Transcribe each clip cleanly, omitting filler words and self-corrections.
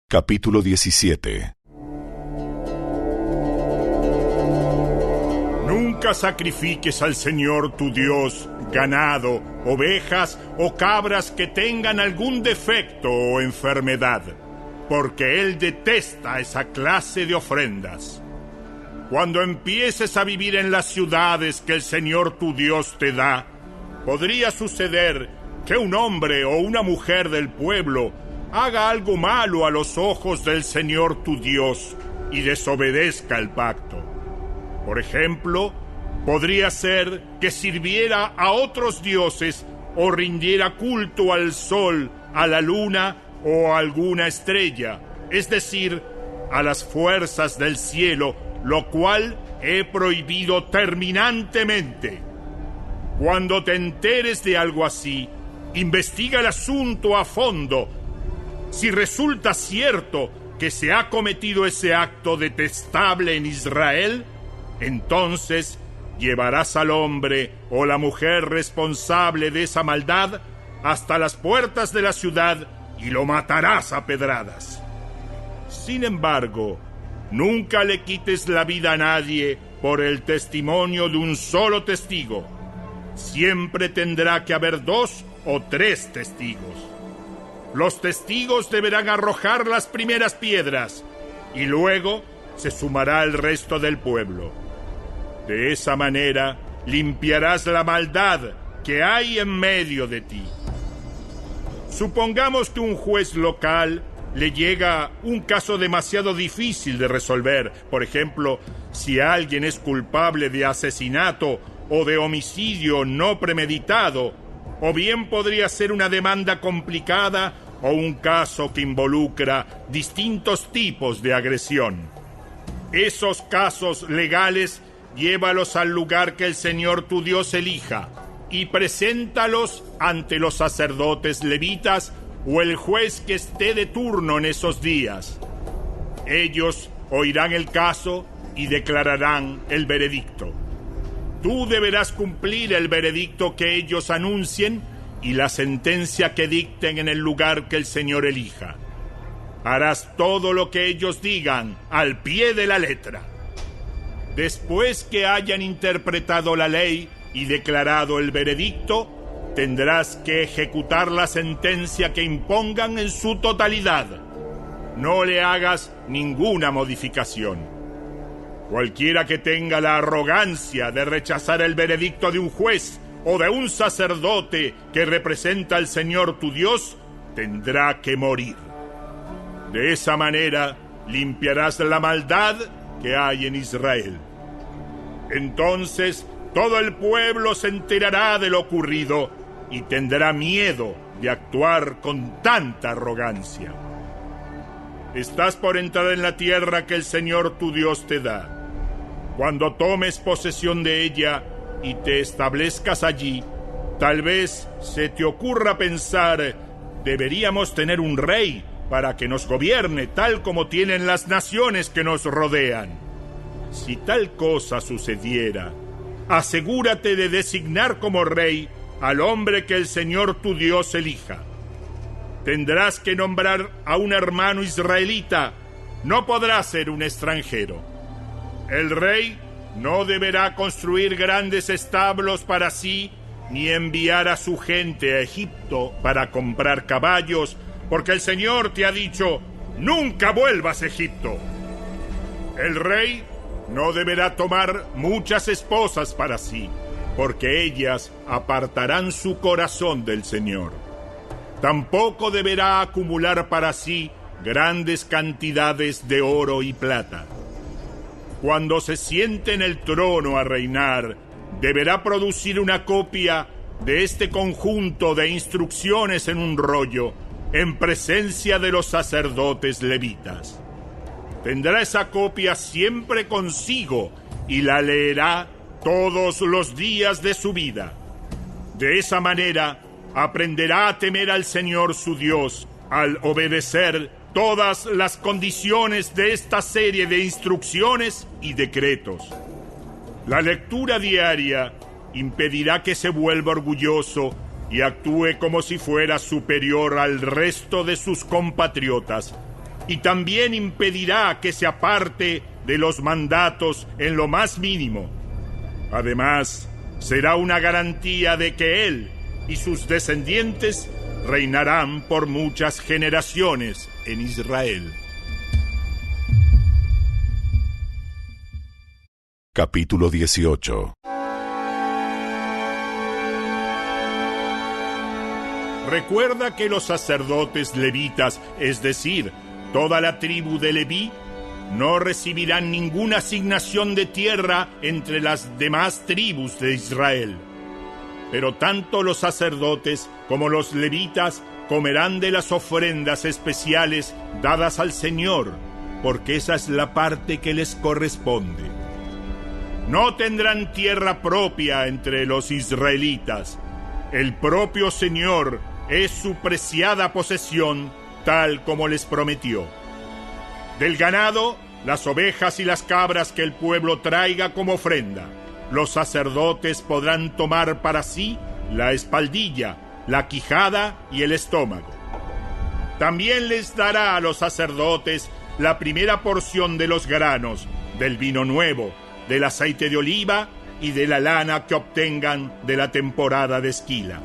Capítulo 17. Nunca sacrifiques al Señor tu Dios ganado, ovejas o cabras que tengan algún defecto o enfermedad, porque Él detesta esa clase de ofrendas. Cuando empieces a vivir en las ciudades que el Señor tu Dios te da, podría suceder que un hombre o una mujer del pueblo haga algo malo a los ojos del Señor tu Dios y desobedezca el pacto. Por ejemplo, podría ser que sirviera a otros dioses o rindiera culto al sol, a la luna o a alguna estrella, es decir, a las fuerzas del cielo, lo cual he prohibido terminantemente. Cuando te enteres de algo así, investiga el asunto a fondo. Si resulta cierto que se ha cometido ese acto detestable en Israel, entonces llevarás al hombre o la mujer responsable de esa maldad hasta las puertas de la ciudad y lo matarás a pedradas. Sin embargo, nunca le quites la vida a nadie por el testimonio de un solo testigo. Siempre tendrá que haber 2 o 3 testigos. Los testigos deberán arrojar las primeras piedras y luego se sumará el resto del pueblo. De esa manera limpiarás la maldad que hay en medio de ti. Supongamos que un juez local le llega un caso demasiado difícil de resolver. Por ejemplo, si alguien es culpable de asesinato o de homicidio no premeditado, o bien podría ser una demanda complicada o un caso que involucra distintos tipos de agresión. Esos casos legales, llévalos al lugar que el Señor tu Dios elija y preséntalos ante los sacerdotes levitas o el juez que esté de turno en esos días. Ellos oirán el caso y declararán el veredicto. Tú deberás cumplir el veredicto que ellos anuncien y la sentencia que dicten en el lugar que el Señor elija. Harás todo lo que ellos digan al pie de la letra. Después que hayan interpretado la ley y declarado el veredicto, tendrás que ejecutar la sentencia que impongan en su totalidad. No le hagas ninguna modificación. Cualquiera que tenga la arrogancia de rechazar el veredicto de un juez o de un sacerdote que representa al Señor tu Dios, tendrá que morir. De esa manera limpiarás la maldad que hay en Israel. Entonces todo el pueblo se enterará de lo ocurrido y tendrá miedo de actuar con tanta arrogancia. Estás por entrar en la tierra que el Señor tu Dios te da. Cuando tomes posesión de ella y te establezcas allí, tal vez se te ocurra pensar: deberíamos tener un rey para que nos gobierne tal como tienen las naciones que nos rodean. Si tal cosa sucediera, asegúrate de designar como rey al hombre que el Señor tu Dios elija. Tendrás que nombrar a un hermano israelita, no podrá ser un extranjero. El rey no deberá construir grandes establos para sí, ni enviar a su gente a Egipto para comprar caballos, porque el Señor te ha dicho: nunca vuelvas a Egipto. El rey no deberá tomar muchas esposas para sí, porque ellas apartarán su corazón del Señor. Tampoco deberá acumular para sí grandes cantidades de oro y plata. Cuando se siente en el trono a reinar, deberá producir una copia de este conjunto de instrucciones en un rollo, en presencia de los sacerdotes levitas. Tendrá esa copia siempre consigo y la leerá todos los días de su vida. De esa manera aprenderá a temer al Señor su Dios al obedecer todas las condiciones de esta serie de instrucciones y decretos. La lectura diaria impedirá que se vuelva orgulloso y actúe como si fuera superior al resto de sus compatriotas, y también impedirá que se aparte de los mandatos en lo más mínimo. Además, será una garantía de que él y sus descendientes reinarán por muchas generaciones en Israel. Capítulo 18. Recuerda que los sacerdotes levitas, es decir, toda la tribu de Leví, no recibirán ninguna asignación de tierra entre las demás tribus de Israel. Pero tanto los sacerdotes como los levitas comerán de las ofrendas especiales dadas al Señor, porque esa es la parte que les corresponde. No tendrán tierra propia entre los israelitas. El propio Señor es su preciada posesión, tal como les prometió. Del ganado, las ovejas y las cabras que el pueblo traiga como ofrenda, los sacerdotes podrán tomar para sí la espaldilla, la quijada y el estómago. También les dará a los sacerdotes la primera porción de los granos, del vino nuevo, del aceite de oliva y de la lana que obtengan de la temporada de esquila.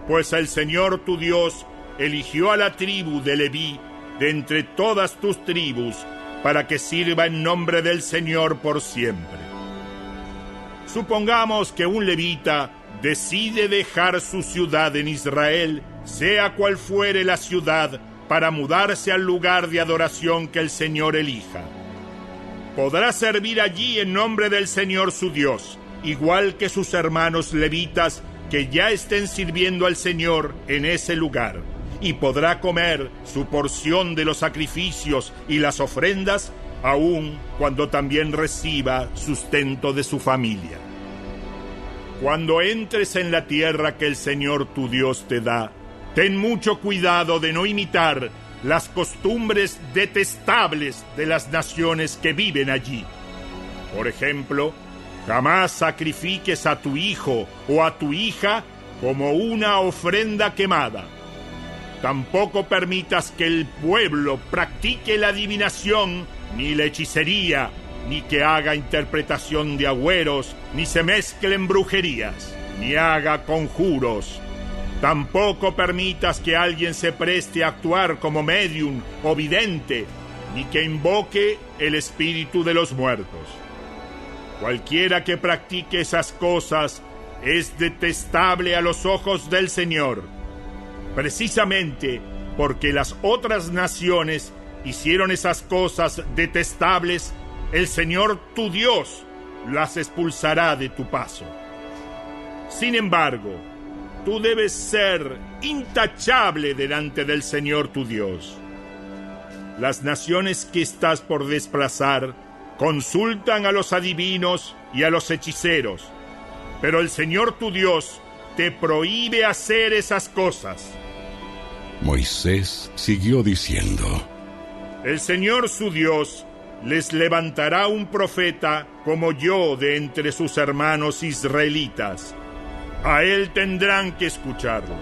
Pues el Señor tu Dios eligió a la tribu de Leví de entre todas tus tribus para que sirva en nombre del Señor por siempre. Supongamos que un levita decide dejar su ciudad en Israel, sea cual fuere la ciudad, para mudarse al lugar de adoración que el Señor elija. Podrá servir allí en nombre del Señor su Dios, igual que sus hermanos levitas que ya estén sirviendo al Señor en ese lugar, y podrá comer su porción de los sacrificios y las ofrendas, aun cuando también reciba sustento de su familia. Cuando entres en la tierra que el Señor tu Dios te da, ten mucho cuidado de no imitar las costumbres detestables de las naciones que viven allí. Por ejemplo, jamás sacrifiques a tu hijo o a tu hija como una ofrenda quemada. Tampoco permitas que el pueblo practique la adivinación, ni la hechicería, ni que haga interpretación de agüeros, ni se mezcle en brujerías, ni haga conjuros. Tampoco permitas que alguien se preste a actuar como medium o vidente, ni que invoque el espíritu de los muertos. Cualquiera que practique esas cosas es detestable a los ojos del Señor, precisamente porque las otras naciones hicieron esas cosas detestables. El Señor tu Dios las expulsará de tu paso. Sin embargo, tú debes ser intachable delante del Señor tu Dios. Las naciones que estás por desplazar consultan a los adivinos y a los hechiceros, pero el Señor tu Dios te prohíbe hacer esas cosas. Moisés siguió diciendo: El Señor su Dios les levantará un profeta como yo de entre sus hermanos israelitas. A él tendrán que escucharlo,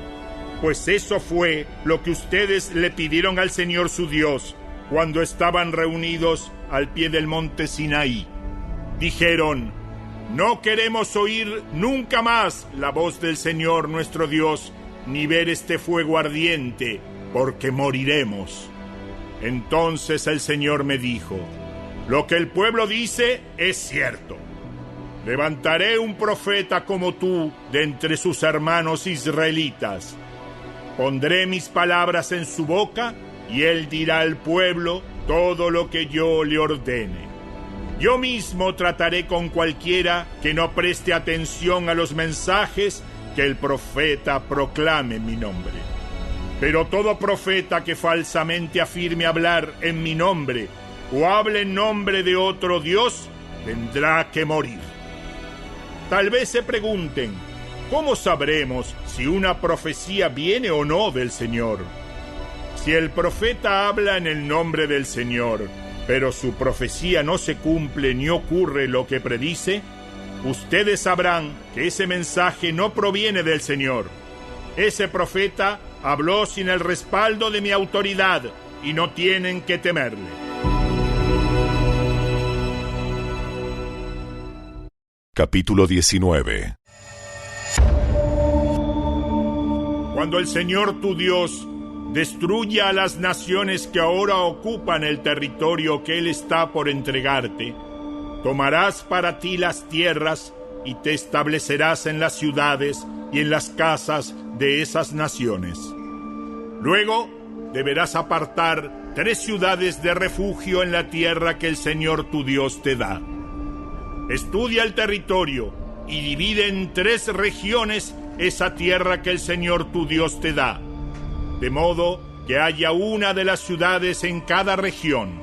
pues eso fue lo que ustedes le pidieron al Señor su Dios cuando estaban reunidos al pie del monte Sinaí. Dijeron: no queremos oír nunca más la voz del Señor nuestro Dios, ni ver este fuego ardiente, porque moriremos. Entonces el Señor me dijo: lo que el pueblo dice es cierto. Levantaré un profeta como tú de entre sus hermanos israelitas. Pondré mis palabras en su boca y él dirá al pueblo todo lo que yo le ordene. Yo mismo trataré con cualquiera que no preste atención a los mensajes que el profeta proclame en mi nombre. Pero todo profeta que falsamente afirme hablar en mi nombre o hable en nombre de otro Dios, tendrá que morir. Tal vez se pregunten: ¿cómo sabremos si una profecía viene o no del Señor? Si el profeta habla en el nombre del Señor, pero su profecía no se cumple ni ocurre lo que predice, ustedes sabrán que ese mensaje no proviene del Señor. Ese profeta habló sin el respaldo de mi autoridad y no tienen que temerle. Capítulo 19. Cuando el Señor tu Dios destruya a las naciones que ahora ocupan el territorio que Él está por entregarte, tomarás para ti las tierras y te establecerás en las ciudades y en las casas de esas naciones. Luego deberás apartar 3 ciudades de refugio en la tierra que el Señor tu Dios te da. Estudia el territorio y divide en 3 regiones esa tierra que el Señor tu Dios te da, de modo que haya una de las ciudades en cada región.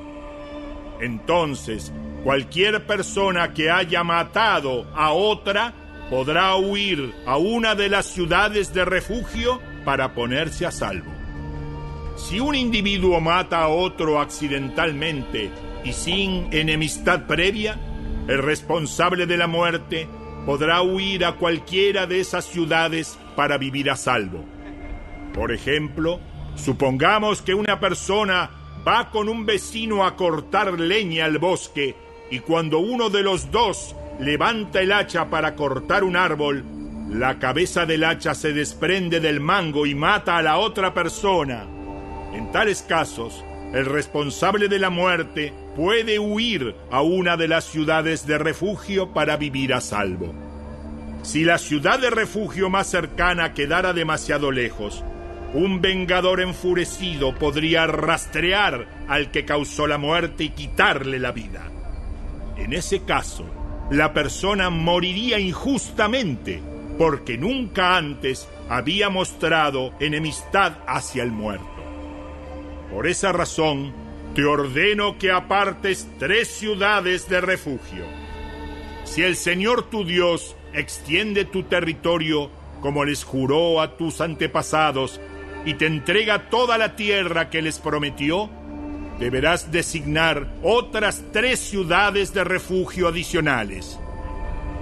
Entonces, cualquier persona que haya matado a otra podrá huir a una de las ciudades de refugio para ponerse a salvo. Si un individuo mata a otro accidentalmente y sin enemistad previa, el responsable de la muerte podrá huir a cualquiera de esas ciudades para vivir a salvo. Por ejemplo, supongamos que una persona va con un vecino a cortar leña al bosque y cuando uno de los dos levanta el hacha para cortar un árbol, la cabeza del hacha se desprende del mango y mata a la otra persona. En tales casos, el responsable de la muerte puede huir a una de las ciudades de refugio para vivir a salvo. Si la ciudad de refugio más cercana quedara demasiado lejos, un vengador enfurecido podría rastrear al que causó la muerte y quitarle la vida. En ese caso, la persona moriría injustamente porque nunca antes había mostrado enemistad hacia el muerto. Por esa razón, te ordeno que apartes 3 ciudades de refugio. Si el Señor tu Dios extiende tu territorio como les juró a tus antepasados y te entrega toda la tierra que les prometió, deberás designar otras 3 ciudades de refugio adicionales.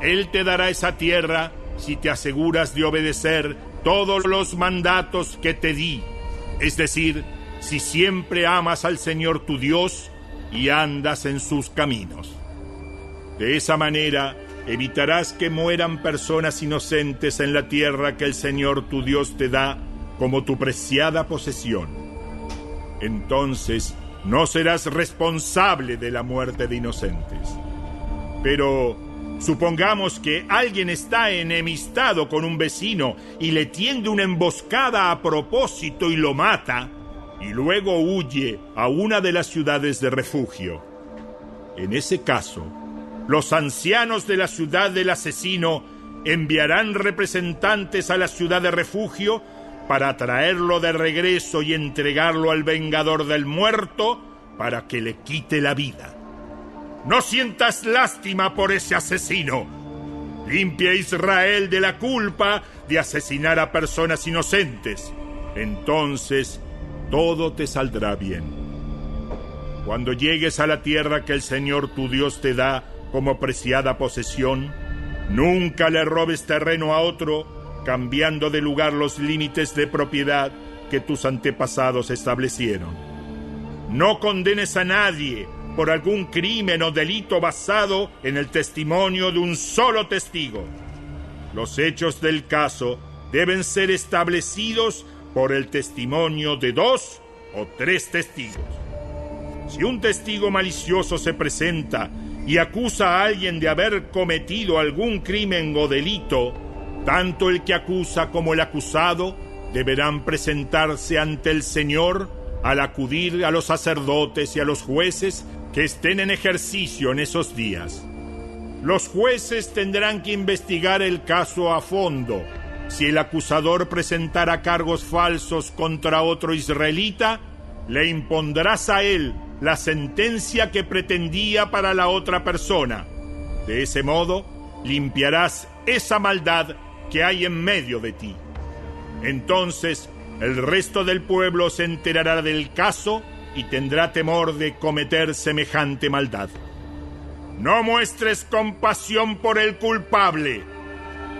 Él te dará esa tierra si te aseguras de obedecer todos los mandatos que te di, es decir, si siempre amas al Señor tu Dios y andas en sus caminos. De esa manera, evitarás que mueran personas inocentes en la tierra que el Señor tu Dios te da como tu preciada posesión. Entonces, no serás responsable de la muerte de inocentes. Pero supongamos que alguien está enemistado con un vecino y le tiende una emboscada a propósito y lo mata, y luego huye a una de las ciudades de refugio. En ese caso, los ancianos de la ciudad del asesino enviarán representantes a la ciudad de refugio para traerlo de regreso y entregarlo al vengador del muerto para que le quite la vida. No sientas lástima por ese asesino. Limpia a Israel de la culpa de asesinar a personas inocentes. Entonces, todo te saldrá bien. Cuando llegues a la tierra que el Señor tu Dios te da como preciada posesión, nunca le robes terreno a otro, cambiando de lugar los límites de propiedad que tus antepasados establecieron. No condenes a nadie por algún crimen o delito basado en el testimonio de un solo testigo. Los hechos del caso deben ser establecidos por el testimonio de 2 o 3 testigos. Si un testigo malicioso se presenta y acusa a alguien de haber cometido algún crimen o delito, tanto el que acusa como el acusado deberán presentarse ante el Señor al acudir a los sacerdotes y a los jueces que estén en ejercicio en esos días. Los jueces tendrán que investigar el caso a fondo. Si el acusador presentara cargos falsos contra otro israelita, le impondrás a él la sentencia que pretendía para la otra persona. De ese modo, limpiarás esa maldad que hay en medio de ti. Entonces, el resto del pueblo se enterará del caso y tendrá temor de cometer semejante maldad. No muestres compasión por el culpable.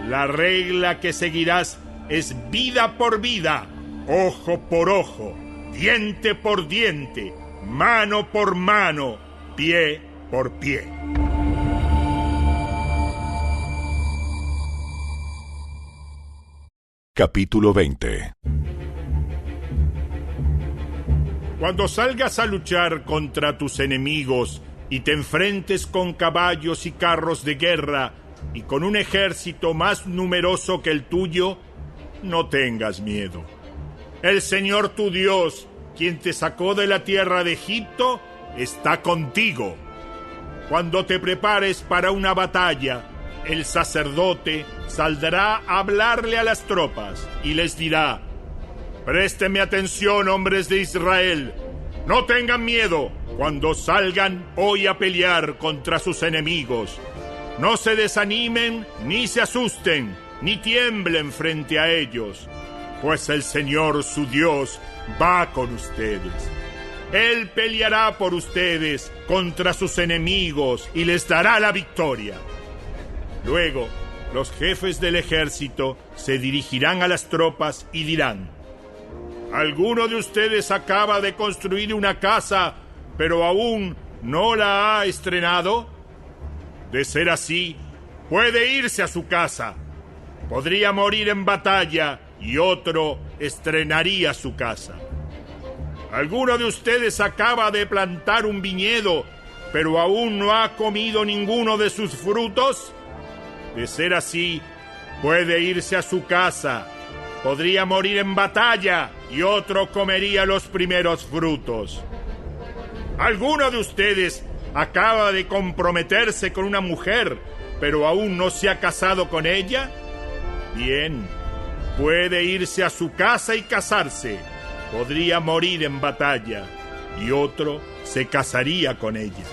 La regla que seguirás es vida por vida, ojo por ojo, diente por diente, mano por mano, pie por pie. Capítulo 20. Cuando salgas a luchar contra tus enemigos y te enfrentes con caballos y carros de guerra y con un ejército más numeroso que el tuyo, no tengas miedo. El Señor tu Dios, quien te sacó de la tierra de Egipto, está contigo. Cuando te prepares para una batalla, el sacerdote saldrá a hablarle a las tropas y les dirá: présteme atención, hombres de Israel. No tengan miedo cuando salgan hoy a pelear contra sus enemigos. No se desanimen, ni se asusten, ni tiemblen frente a ellos, pues el Señor su Dios va con ustedes. Él peleará por ustedes contra sus enemigos y les dará la victoria. Luego, los jefes del ejército se dirigirán a las tropas y dirán: ¿alguno de ustedes acaba de construir una casa, pero aún no la ha estrenado? De ser así, puede irse a su casa. Podría morir en batalla y otro estrenaría su casa. ¿Alguno de ustedes acaba de plantar un viñedo, pero aún no ha comido ninguno de sus frutos? De ser así, puede irse a su casa. Podría morir en batalla y otro comería los primeros frutos. ¿Alguno de ustedes acaba de comprometerse con una mujer, pero aún no se ha casado con ella? Bien, puede irse a su casa y casarse. Podría morir en batalla y otro se casaría con ella.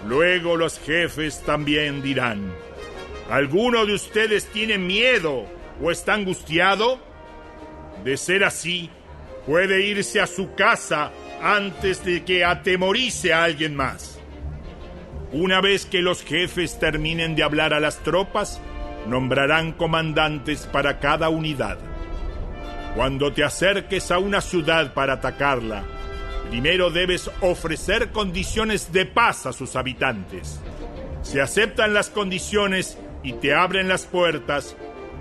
Luego los jefes también dirán: ¿alguno de ustedes tiene miedo o está angustiado? De ser así, puede irse a su casa antes de que atemorice a alguien más. Una vez que los jefes terminen de hablar a las tropas, nombrarán comandantes para cada unidad. Cuando te acerques a una ciudad para atacarla, primero debes ofrecer condiciones de paz a sus habitantes. Si aceptan las condiciones y te abren las puertas,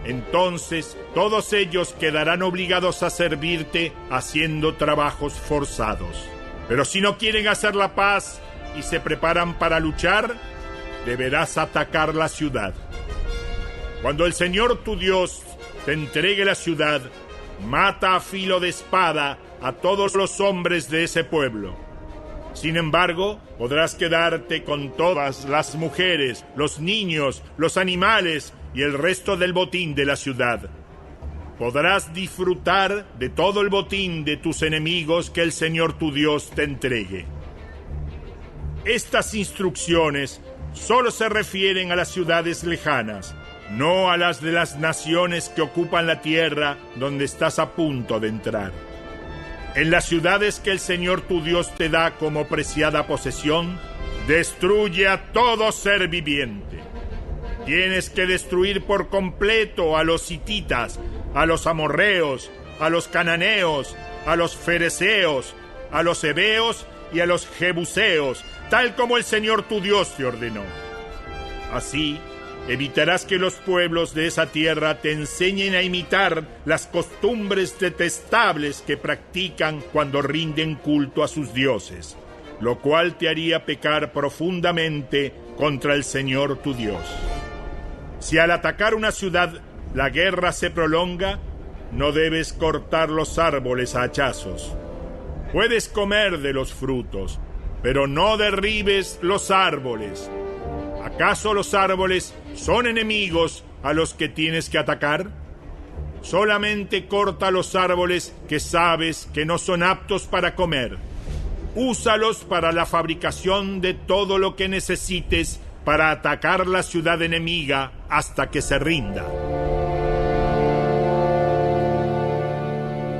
entonces todos ellos quedarán obligados a servirte haciendo trabajos forzados. Pero si no quieren hacer la paz y se preparan para luchar, deberás atacar la ciudad. Cuando el Señor tu Dios te entregue la ciudad, mata a filo de espada a todos los hombres de ese pueblo. Sin embargo, podrás quedarte con todas las mujeres, los niños, los animales y el resto del botín de la ciudad. Podrás disfrutar de todo el botín de tus enemigos que el Señor tu Dios te entregue. Estas instrucciones solo se refieren a las ciudades lejanas, no a las de las naciones que ocupan la tierra donde estás a punto de entrar. En las ciudades que el Señor tu Dios te da como preciada posesión, destruye a todo ser viviente. Tienes que destruir por completo a los hititas, a los amorreos, a los cananeos, a los fereceos, a los heveos y a los jebuseos, tal como el Señor tu Dios te ordenó. Así, evitarás que los pueblos de esa tierra te enseñen a imitar las costumbres detestables que practican cuando rinden culto a sus dioses, lo cual te haría pecar profundamente contra el Señor tu Dios. Si al atacar una ciudad la guerra se prolonga, no debes cortar los árboles a hachazos. Puedes comer de los frutos, pero no derribes los árboles. ¿Acaso los árboles son enemigos a los que tienes que atacar? Solamente corta los árboles que sabes que no son aptos para comer. Úsalos para la fabricación de todo lo que necesites para atacar la ciudad enemiga hasta que se rinda.